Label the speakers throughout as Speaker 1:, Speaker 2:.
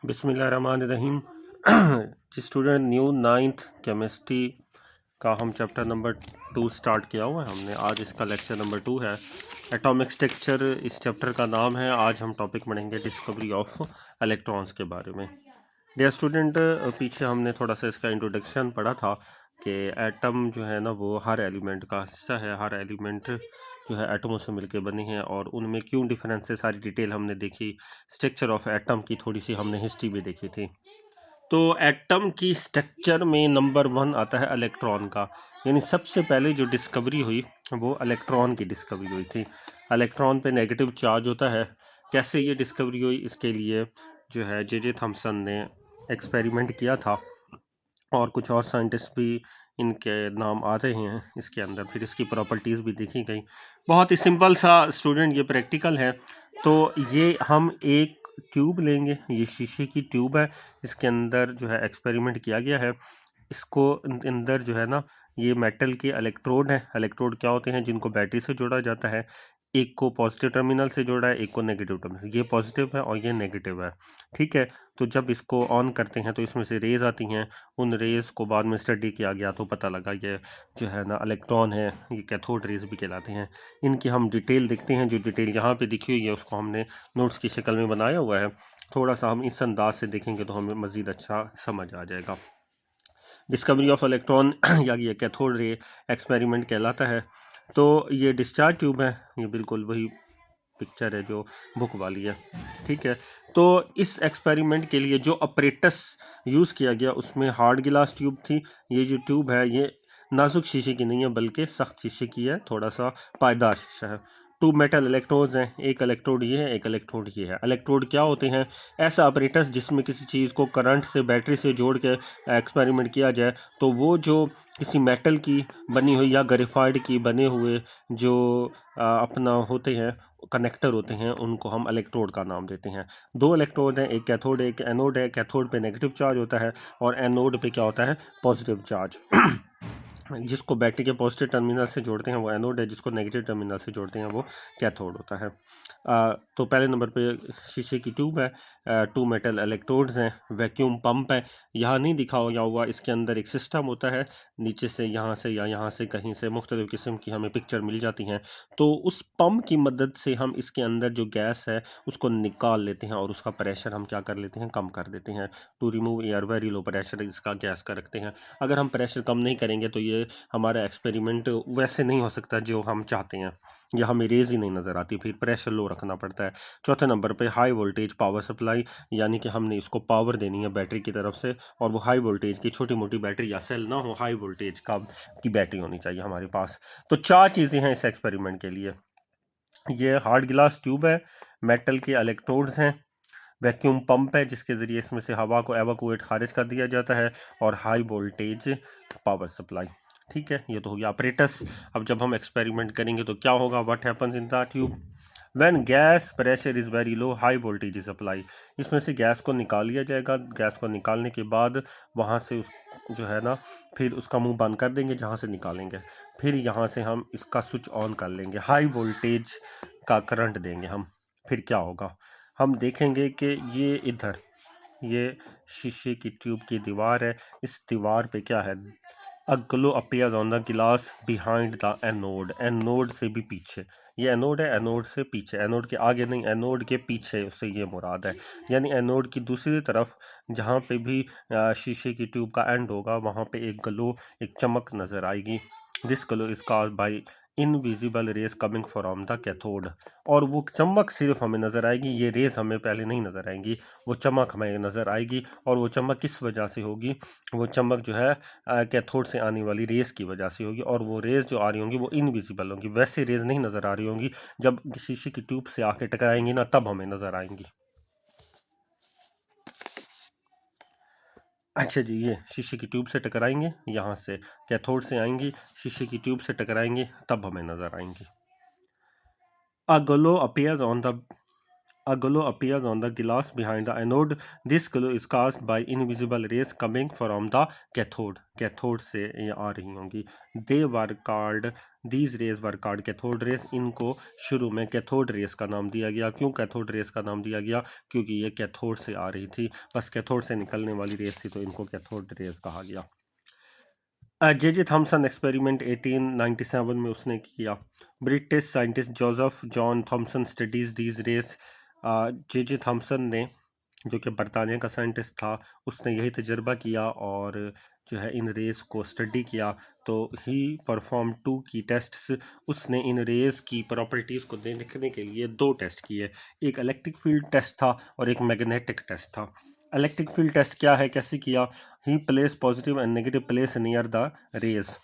Speaker 1: बिस्मिल्लाहिर्रहमानिर्रहीम। जी student, new ninth chemistry का हम चैप्टर नंबर 2 स्टार्ट किया हुआ है हमने। आज इसका लेक्चर नंबर 2 है। एटॉमिक स्ट्रक्चर इस चैप्टर का नाम है। आज हम टॉपिक पढ़ेंगे डिस्कवरी ऑफ इलेक्ट्रॉन्स के बारे में। डियर स्टूडेंट, पीछे हमने थोड़ा सा इसका इंट्रोडक्शन पढ़ा था कि एटम जो है ना वो हर एलिमेंट का हिस्सा है। हर एलिमेंट जो है एटमों से मिलके बने हैं और उनमें क्यों डिफरेंस है सारी डिटेल हमने देखी। स्ट्रक्चर ऑफ एटम की थोड़ी सी हमने हिस्ट्री भी देखी थी। तो एटम की स्ट्रक्चर में नंबर 1 आता है इलेक्ट्रॉन का। यानी सबसे पहले जो डिस्कवरी हुई वो इलेक्ट्रॉन की डिस्कवरी हुई थी। इलेक्ट्रॉन पे नेगेटिव चार्ज होता है। कैसे ये डिस्कवरी हुई, इसके लिए जो है जे थॉमसन ने एक्सपेरिमेंट किया था और कुछ और साइंटिस्ट भी इनके नाम आते हैं इसके अंदर। फिर इसकी प्रॉपर्टीज़ भी देखी गई। बहुत ही सिंपल सा स्टूडेंट ये प्रैक्टिकल है। तो ये हम एक ट्यूब लेंगे, ये शीशे की ट्यूब है, इसके अंदर जो है एक्सपेरिमेंट किया गया है। इसको अंदर जो है ना ये मेटल के इलेक्ट्रोड हैं। इलेक्ट्रोड क्या होते हैं? जिनको बैटरी से जोड़ा जाता है। एक को पॉजिटिव टर्मिनल से जोड़ा है, एक को नेगेटिव टर्मिनल। ये पॉजिटिव है और ये नेगेटिव है, ठीक है। तो जब इसको ऑन करते हैं तो इसमें से रेज आती हैं। उन रेज को बाद में स्टडी किया गया तो पता लगा ये जो है ना इलेक्ट्रॉन है, ये कैथोड रेज भी कहलाते हैं। इनकी हम डिटेल देखते हैं। जो डिटेल यहाँ पे दिखी हुई है उसको हमने नोट्स की शक्ल में बनाया हुआ है। थोड़ा सा हम इस अंदाज से देखेंगे तो हमें मज़ीद अच्छा समझ आ जाएगा। डिस्कवरी ऑफ इलेक्ट्रॉन या ये कैथोड रे एक्सपेरिमेंट कहलाता है। तो ये डिस्चार्ज ट्यूब है, ये बिल्कुल वही पिक्चर है जो बुक वाली है, ठीक है। तो इस एक्सपेरिमेंट के लिए जो अपरेटस यूज़ किया गया उसमें हार्ड गिलास ट्यूब थी। ये जो ट्यूब है ये नाजुक शीशे की नहीं है बल्कि सख्त शीशे की है, थोड़ा सा पायदार शीशा है। 2 मेटल इलेक्ट्रोड्स हैं, एक इलेक्ट्रोड ये है, एक इलेक्ट्रोड ये है। इलेक्ट्रोड क्या होते हैं? ऐसा अपरेटस जिसमें किसी चीज़ को करंट से बैटरी से जोड़ के एक्सपेरिमेंट किया जाए। तो वो जो किसी मेटल की बनी हुई या ग्रेफाइट की बने हुए जो अपना होते हैं कनेक्टर होते हैं, उनको हम इलेक्ट्रोड का नाम देते हैं। 2 इलेक्ट्रोड हैं, एक कैथोड है एक एनोड है। कैथोड पे नेगेटिव चार्ज होता है और एनोड पे क्या होता है? Positive charge. जिसको बैटरी के पॉजिटिव टर्मिनल से जोड़ते हैं वो एनोड है, जिसको नेगेटिव टर्मिनल से जोड़ते हैं वो कैथोड होता है। तो पहले नंबर पे शीशे की ट्यूब है, 2 मेटल इलेक्ट्रोड्स हैं, वैक्यूम पंप है। यहाँ नहीं दिखा गया हुआ, इसके अंदर एक सिस्टम होता है। नीचे से यहाँ से या यहाँ से कहीं से मुख्तलिफ़ किस्म की हमें पिक्चर मिल जाती हैं। तो उस पंप की मदद से हम इसके अंदर जो गैस है उसको निकाल लेते हैं और उसका प्रेशर हम क्या कर लेते हैं? कम कर देते हैं। To remove air very low pressure इसका गैस का रखते हैं। अगर हम प्रेशर कम नहीं करेंगे तो ये हमारा एक्सपेरिमेंट वैसे नहीं हो सकता जो हम चाहते हैं, या हमें रेज ही नहीं नज़र आती, फिर प्रेशर लो रखना पड़ता है। चौथे नंबर पे हाई वोल्टेज पावर सप्लाई, यानी कि हमने इसको पावर देनी है बैटरी की तरफ से, और वो हाई वोल्टेज की छोटी मोटी बैटरी या सेल ना हो, हाई वोल्टेज की बैटरी होनी चाहिए हमारे पास। तो 4 चीज़ें हैं इस एक्सपेरिमेंट के लिए। ये हार्ड गिलास ट्यूब है, मेटल के इलेक्ट्रोड्स हैं, वैक्यूम पंप है जिसके ज़रिए इसमें से हवा को एवाकुएट खारिज कर दिया जाता है, और हाई वोल्टेज पावर सप्लाई, ठीक है। ये तो हो गया अपरेटस। अब जब हम एक्सपेरिमेंट करेंगे तो क्या होगा? What happens in the tube when gas pressure is very low, high voltage is apply. इसमें से गैस को निकाल लिया जाएगा। गैस को निकालने के बाद वहाँ से उस जो है ना फिर उसका मुंह बंद कर देंगे जहाँ से निकालेंगे। फिर यहाँ से हम इसका स्विच ऑन कर लेंगे, हाई वोल्टेज का करंट देंगे हम। फिर क्या होगा? हम देखेंगे कि ये इधर ये शीशे की ट्यूब की दीवार है। इस दीवार पे क्या है? अ ग्लो अपीयर्स ऑन द गिलास बिहाइंड द एनोड। एनोड से भी पीछे। ये एनोड है, एनोड से पीछे, एनोड के आगे नहीं, एनोड के पीछे, उससे ये मुराद है। यानी एनोड की दूसरी तरफ जहाँ पे भी शीशे की ट्यूब का एंड होगा वहाँ पे एक ग्लो, एक चमक नज़र आएगी। This glow is called by invisible rays coming from the cathode. और वो चमक सिर्फ हमें नज़र आएगी, ये रेज हमें पहले नहीं नज़र आएंगी, वो चमक हमें नज़र आएगी। और वो चमक किस वजह से होगी? वो चमक जो है कैथोड से आने वाली रेज की वजह से होगी। और वो रेज जो आ रही होंगी वो इनविजिबल होंगी, वैसे रेज नहीं नज़र आ रही होंगी। जब शीशे की ट्यूब से आके टकराएंगी ना तब हमें नज़र आएंगी। अच्छा जी, ये शीशे की ट्यूब से टकराएंगे, यहाँ से कैथोड से आएंगी, शीशे की ट्यूब से टकराएंगे, तब हमें नज़र आएंगी। A glow appears on the A glow appears on the glass behind the anode. This glow is caused by invisible rays coming from the cathode. Cathode से ये आ रही होंगी। They were called these raise were called cathode rays, इनको शुरू में cathode rays का नाम दिया गया। क्यों कैथोड रेज का नाम दिया गया? क्योंकि ये कैथोड से आ रही थी, बस कैथोड से निकलने वाली रेज थी तो इनको कैथोड रेज कहा गया। जे थॉमसन एक्सपेरिमेंट 1897 में उसने किया। British scientist Joseph John Thomson studies these rays. J Thomson ने, जो कि बरतानिया का साइंटिस्ट था, उसने यही तजर्बा किया और जो है इन रेस को स्टडी किया। तो ही परफॉर्म 2 की टेस्ट्स। उसने इन रेस की प्रॉपर्टीज़ को देखने के लिए 2 टेस्ट किए। एक इलेक्ट्रिक फील्ड टेस्ट था और एक मैग्नेटिक टेस्ट था। इलेक्ट्रिक फील्ड टेस्ट क्या है, कैसे किया? He place positive and negative place near the rays.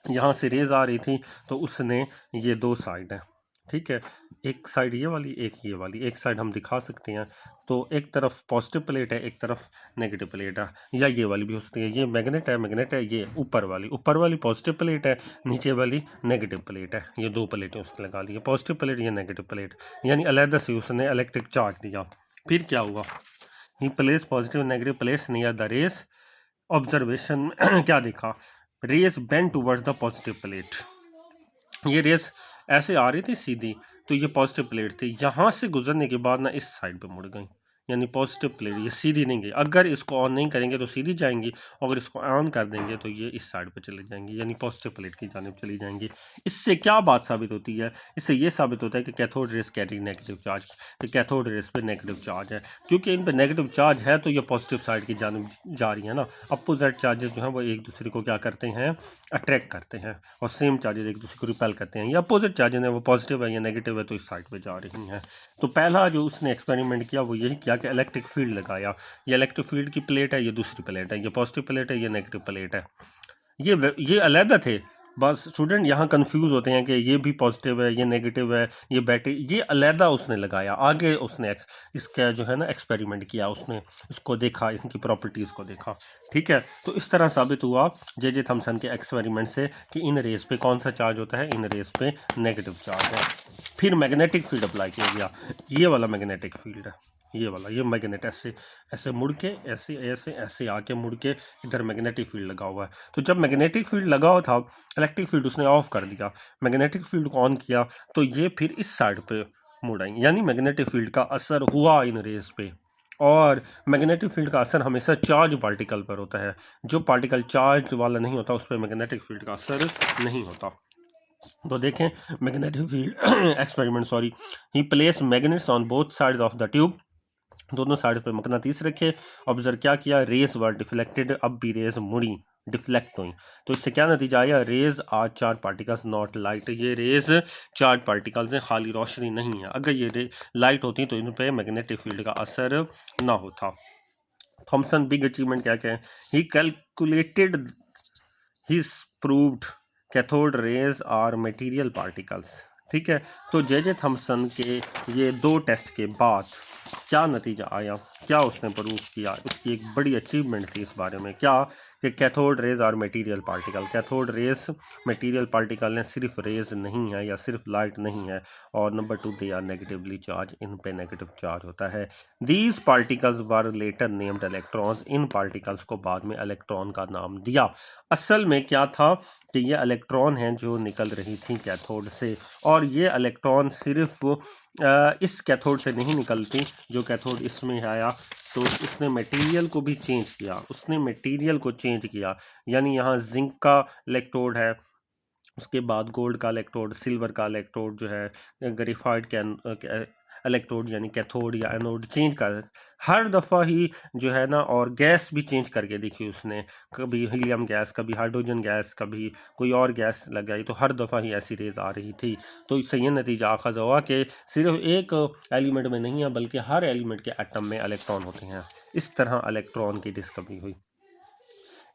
Speaker 1: यहाँ से रेज आ रही थी तो उसने, ये 2 साइड है, ठीक है, एक साइड ये वाली, एक ये वाली, एक साइड हम दिखा सकते हैं। तो एक तरफ पॉजिटिव प्लेट है, एक तरफ नेगेटिव प्लेट है, या ये वाली भी हो सकती है। ये मैग्नेट है, ये ऊपर वाली पॉजिटिव प्लेट है, नीचे वाली नेगेटिव प्लेट है। ये 2 प्लेटें उसने लगा ली, पॉजिटिव प्लेट या नेगेटिव प्लेट, यानी अलग से उसने इलेक्ट्रिक चार्ज दिया। फिर क्या हुआ? He place positive negative place near the rays. Observation में क्या देखा? Rays bend towards the positive plate. ये रेस ऐसे आ रही थी सीधी, तो ये पॉजिटिव प्लेट थी, यहाँ से गुजरने के बाद ना इस साइड पे मुड़ गई, यानी पॉजिटिव प्लेट ये सीधी नहीं गई। अगर इसको ऑन नहीं करेंगे तो सीधी जाएंगी, अगर इसको ऑन कर देंगे तो ये इस साइड पे चले जाएंगी, यानी पॉजिटिव प्लेट की जानिब चली जाएंगी। इससे क्या बात साबित होती है? इससे ये साबित होता है कि cathode rays carry negative charge, कि कैथोड रेस पे नेगेटिव चार्ज है। क्योंकि इन पे नेगेटिव चार्ज है तो ये पॉजिटिव साइड की जानिब जा रही है ना। अपोजिट चार्जेस जो हैं वो एक दूसरे को क्या करते हैं? अट्रैक्ट करते हैं, और सेम चार्जेस एक दूसरे को रिपेल करते हैं। या अपोजिट चार्जेस हैं वो पॉजिटिव है या नेगेटिव है तो इस साइड पे जा रही हैं। तो पहला जो उसने एक्सपेरिमेंट किया वो यही किया कि इलेक्ट्रिक फील्ड लगाया। ये इलेक्ट्रिक फील्ड की प्लेट है, ये दूसरी प्लेट है, ये पॉजिटिव प्लेट है, ये नेगेटिव प्लेट है। ये अलग थे, बस स्टूडेंट यहाँ कंफ्यूज होते हैं कि ये भी पॉजिटिव है, ये नेगेटिव है, ये बैटरी, ये अलहदा उसने लगाया। आगे उसने इसका जो है ना एक्सपेरिमेंट किया, उसने इसको देखा, इनकी प्रॉपर्टीज़ को देखा, ठीक है। तो इस तरह साबित हुआ जे थॉमसन के एक्सपेरिमेंट से कि इन रेस पे कौन सा चार्ज होता है? इन रेस पे नेगेटिव चार्ज है। फिर मैग्नेटिक फील्ड अप्लाई किया गया। ये वाला मैग्नेटिक फील्ड है, ये वाला, ये मैग्नेट ऐसे ऐसे मुड़ के, ऐसे ऐसे ऐसे आके मुड़ के इधर मैग्नेटिक फील्ड लगा हुआ है। तो जब मैग्नेटिक फील्ड लगा हुआ था, इलेक्ट्रिक फील्ड उसने ऑफ कर दिया, मैग्नेटिक फील्ड को ऑन किया, तो ये फिर इस साइड पे मुड़ आई, यानी मैग्नेटिक फील्ड का असर हुआ इन रेस पे। और मैग्नेटिक फील्ड का असर हमेशा चार्ज पार्टिकल पर होता है। जो पार्टिकल चार्ज वाला नहीं होता उस पर मैग्नेटिक फील्ड का असर नहीं होता। तो देखें magnetic field experiment, sorry, he place magnets on both sides of the tube. दोनों साइड पे मकनातीस रखे। ऑब्जर्व क्या किया? रेज वर डिफ्लेक्टेड, अब भी रेज मुड़ी, डिफ्लेक्ट हुई। तो इससे क्या नतीजा आया? Rays are charge particles not light. ये रेज चार्ज पार्टिकल्स हैं, खाली रोशनी नहीं है। अगर ये लाइट होती तो इन पे मैग्नेटिक फील्ड का असर ना होता। थॉमसन बिग अचीवमेंट क्या क्या है? He calculated, he proved cathode rays are material particles, ठीक है। तो जे थॉमसन के ये 2 टेस्ट के बाद क्या नतीजा आया, क्या उसने प्रूव किया? उसकी एक बड़ी अचीवमेंट थी इस बारे में, क्या कि कैथोड रेज और material particle. Cathode rays material particle हैं, सिर्फ रेज नहीं है या सिर्फ लाइट नहीं है। और number 2, they are negatively charged, इन पे नेगेटिव चार्ज होता है। These particles were later named electrons, इन पार्टिकल्स को बाद में इलेक्ट्रॉन का नाम दिया। असल में क्या था कि ये इलेक्ट्रॉन हैं जो निकल रही थी कैथोड से, और ये इलेक्ट्रॉन सिर्फ इस कैथोड से नहीं निकलती, जो कैथोड इसमें आया तो उसने मटेरियल को भी चेंज किया, उसने मटेरियल को चेंज किया। यानी यहाँ जिंक का इलेक्ट्रोड है, उसके बाद गोल्ड का इलेक्ट्रोड, सिल्वर का इलेक्ट्रोड जो है, ग्रेफाइट के इलेक्ट्रोड यानी कैथोड या एनोड चेंज कर हर दफ़ा ही जो है ना। और गैस भी चेंज करके देखी उसने, कभी हीलियम गैस, कभी हाइड्रोजन गैस, कभी कोई और गैस लगाई, तो हर दफ़ा ही ऐसी रेज आ रही थी। तो इससे ये नतीजा अखज़ हुआ कि सिर्फ एक एलिमेंट में नहीं है बल्कि हर एलिमेंट के एटम में इलेक्ट्रॉन होते हैं। इस तरह इलेक्ट्रॉन की डिस्कवरी हुई।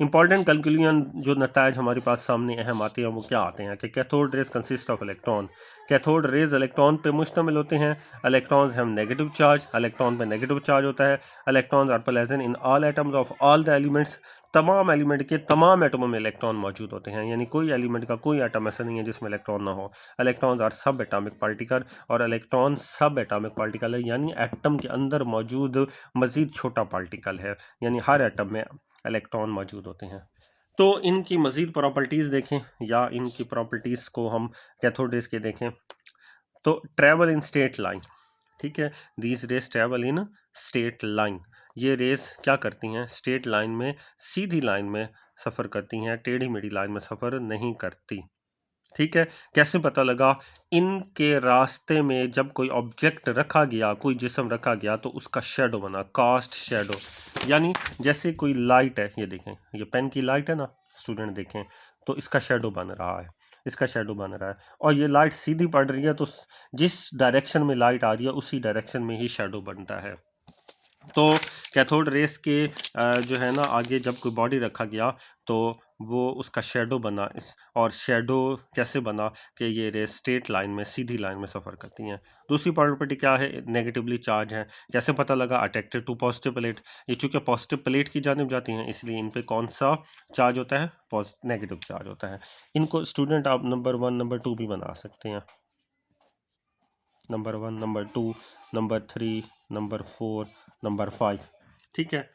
Speaker 1: इंपॉर्टेंट कंक्लूजन जो नतायज हमारे पास सामने अहम आते हैं वो क्या आते हैं कि cathode rays consist of electron. Cathode rays electron पे मुश्तमिल होते हैं। Electrons have negative charge, electron पे नेगेटिव चार्ज होता है। Electrons are present in all atoms of all the elements, तमाम एलिमेंट के तमाम एटमों में इलेक्ट्रॉन मौजूद होते हैं, यानी कोई एलिमेंट का कोई एटम ऐसा नहीं है जिसमें इलेक्ट्रॉन ना हो। इलेक्ट्रॉन्स आर सब एटॉमिक पार्टिकल, और इलेक्ट्रॉन सब एटॉमिक पार्टिकल है, यानी एटम के अंदर मौजूद मज़ीद छोटा पार्टिकल है, यानी हर एटम में इलेक्ट्रॉन मौजूद होते हैं। तो इनकी मज़ीद प्रॉपर्टीज़ देखें या इनकी प्रॉपर्टीज़ को हम कैथोड रेज़ के देखें। तो ट्रैवल इन स्ट्रेट लाइन, ठीक है, these raise travel in straight line, ये रेज क्या करती हैं, स्ट्रेट लाइन में, सीधी लाइन में सफ़र करती हैं, टेढ़ी मेढ़ी लाइन में सफ़र नहीं करती। ठीक है, कैसे पता लगा, इनके रास्ते में जब कोई ऑब्जेक्ट रखा गया, कोई जिस्म रखा गया तो उसका शेडो बना, कास्ट शेडो, यानी जैसे कोई लाइट है, ये देखें, ये पेन की लाइट है ना स्टूडेंट, देखें तो इसका शेडो बन रहा है, इसका शेडो बन रहा है, और ये लाइट सीधी पड़ रही है तो जिस डायरेक्शन में लाइट आ रही है उसी डायरेक्शन में ही शेडो बनता है। तो कैथोड रेस के जो है ना, आगे जब कोई बॉडी रखा गया तो वो उसका शेडो बना, इस और शेडो कैसे बना कि ये रेस स्ट्रेट लाइन में, सीधी लाइन में सफ़र करती हैं। दूसरी प्रॉपर्टी क्या है, नेगेटिवली चार्ज है। कैसे पता लगा, अट्रैक्टेड टू पॉजिटिव प्लेट, ये चूँकि पॉजिटिव प्लेट की जानिब जाती हैं इसलिए इन पे कौन सा चार्ज होता है, नेगेटिव चार्ज होता है। इनको स्टूडेंट आप नंबर 1 नंबर 2 भी बना सकते हैं, number 1 number 2 number 3 number 4 number 5, ठीक है।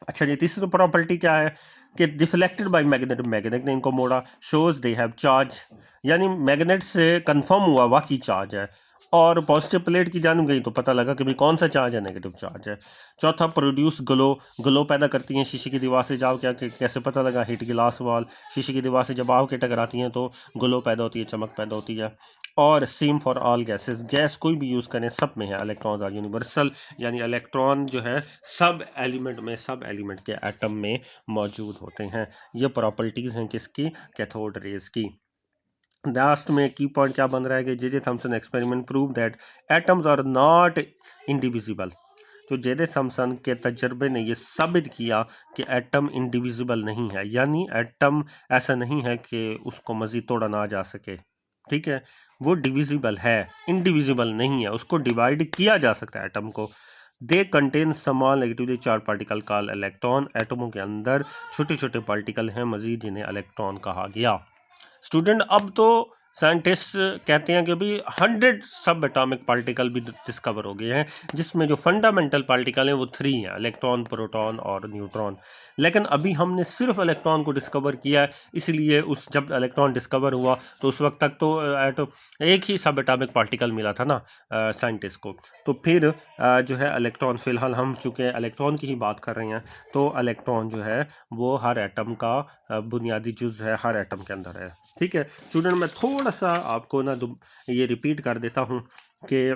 Speaker 1: अच्छा जी, तीसरी प्रॉपर्टी क्या है कि डिफ्लेक्टेड बाय मैग्नेट, मैग्नेट ने इनको मोड़ा, शोज दे हैव चार्ज, यानी मैग्नेट से कंफर्म हुआ वाकई चार्ज है, और पॉजिटिव प्लेट की जानिब गई तो पता लगा कि भाई कौन सा चार्ज है, नेगेटिव चार्ज है। चौथा, प्रोड्यूस ग्लो, ग्लो पैदा करती हैं शीशे की दीवार से, जाओ क्या कैसे पता लगा, हिट गिलास वॉल, शीशे की दीवार से जब आओ के टकराती हैं तो ग्लो पैदा होती है, चमक पैदा होती है। और same for all gases, gas कोई भी यूज़ करें सब में है, इलेक्ट्रॉन्स आर यूनिवर्सल, यानी इलेक्ट्रॉन जो है सब एलिमेंट में, सब एलिमेंट के एटम में मौजूद होते हैं। ये प्रॉपर्टीज़ हैं किसकी, कैथोड रेज की। लास्ट में की पॉइंट क्या बन रहा है कि J Thomson experiment prove that atoms are not indivisible, जो जे थॉमसन के तजर्बे ने ये साबित किया कि एटम इंडिविजिबल नहीं है, यानी एटम ऐसा नहीं है कि उसको मज़ीद तोड़ा ना जा सके, ठीक है, वो डिविजिबल है, इंडिविजिबल नहीं है, उसको डिवाइड किया जा सकता है एटम को। They contain small negatively charged particle called electron, एटमों के अंदर छोटे छोटे पार्टिकल हैं मजीद जिन्हें इलेक्ट्रॉन कहा गया। स्टूडेंट, अब तो साइंटिस्ट कहते हैं कि भाई 100 सब एटॉमिक पार्टिकल भी डिस्कवर हो गए हैं, जिसमें जो फंडामेंटल पार्टिकल हैं वो 3 हैं, इलेक्ट्रॉन, प्रोटॉन और न्यूट्रॉन। लेकिन अभी हमने सिर्फ इलेक्ट्रॉन को डिस्कवर किया है, इसलिए उस जब इलेक्ट्रॉन डिस्कवर हुआ तो उस वक्त तक तो एक ही सब एटॉमिक पार्टिकल मिला था ना साइंटिस्ट को, तो फिर जो है इलेक्ट्रॉन, फ़िलहाल हम चूँकि इलेक्ट्रॉन की ही बात कर रहे हैं तो इलेक्ट्रॉन जो है वो हर एटम का बुनियादी जुज़ है, हर एटम के अंदर है, ठीक है। स्टूडेंट, मैं थोड़ा सा आपको ना ये रिपीट कर देता हूँ कि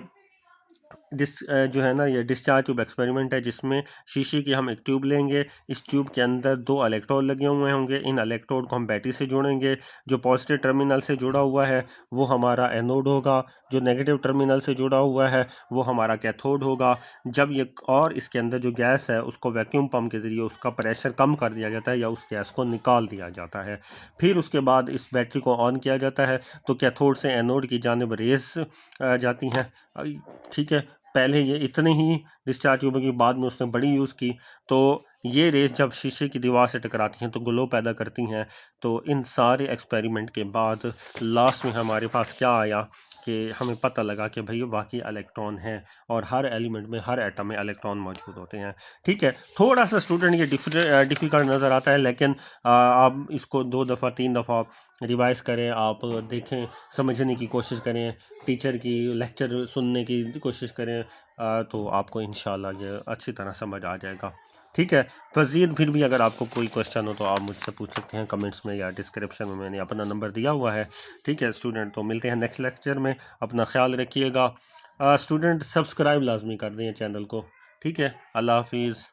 Speaker 1: जो है ना, ये डिस्चार्ज ट्यूब एक्सपेरिमेंट है, जिसमें शीशे की हम एक ट्यूब लेंगे, इस ट्यूब के अंदर 2 इलेक्ट्रोड लगे हुए होंगे, इन इलेक्ट्रोड को हम बैटरी से जोड़ेंगे, जो पॉजिटिव टर्मिनल से जुड़ा हुआ है वो हमारा एनोड होगा, जो नेगेटिव टर्मिनल से जुड़ा हुआ है वो हमारा कैथोड होगा। जब ये, और इसके अंदर जो गैस है उसको वैक्यूम पंप के ज़रिए उसका प्रेशर कम कर दिया जाता है या उस गैस को निकाल दिया जाता है। फिर उसके बाद इस बैटरी को ऑन किया जाता है तो कैथोड से एनोड की जानिब रेस जाती हैं, ठीक है। पहले ये इतने ही डिस्चार्ज ट्यूब की, बाद में उसने बड़ी यूज़ की, तो ये रेस जब शीशे की दीवार से टकराती हैं तो ग्लो पैदा करती हैं। तो इन सारे एक्सपेरिमेंट के बाद लास्ट में हमारे पास क्या आया कि हमें पता लगा कि भाई वाकई इलेक्ट्रॉन है और हर एलिमेंट में, हर एटम में इलेक्ट्रॉन मौजूद होते हैं, ठीक है। थोड़ा सा स्टूडेंट ये डिफ़िकल्ट नज़र आता है, लेकिन आप इसको 2 दफ़ा 3 दफ़ा रिवाइज़ करें, आप देखें, समझने की कोशिश करें, टीचर की लेक्चर सुनने की कोशिश करें, तो आपको इंशाल्लाह ये अच्छी तरह समझ आ जाएगा, ठीक है। मज़ीद फिर भी अगर आपको कोई क्वेश्चन हो तो आप मुझसे पूछ सकते हैं कमेंट्स में या डिस्क्रिप्शन में, मैंने अपना नंबर दिया हुआ है, ठीक है स्टूडेंट। तो मिलते हैं नेक्स्ट लेक्चर में, अपना ख्याल रखिएगा। स्टूडेंट, सब्सक्राइब लाजमी कर दें चैनल को, ठीक है। अल्लाह हाफिज़।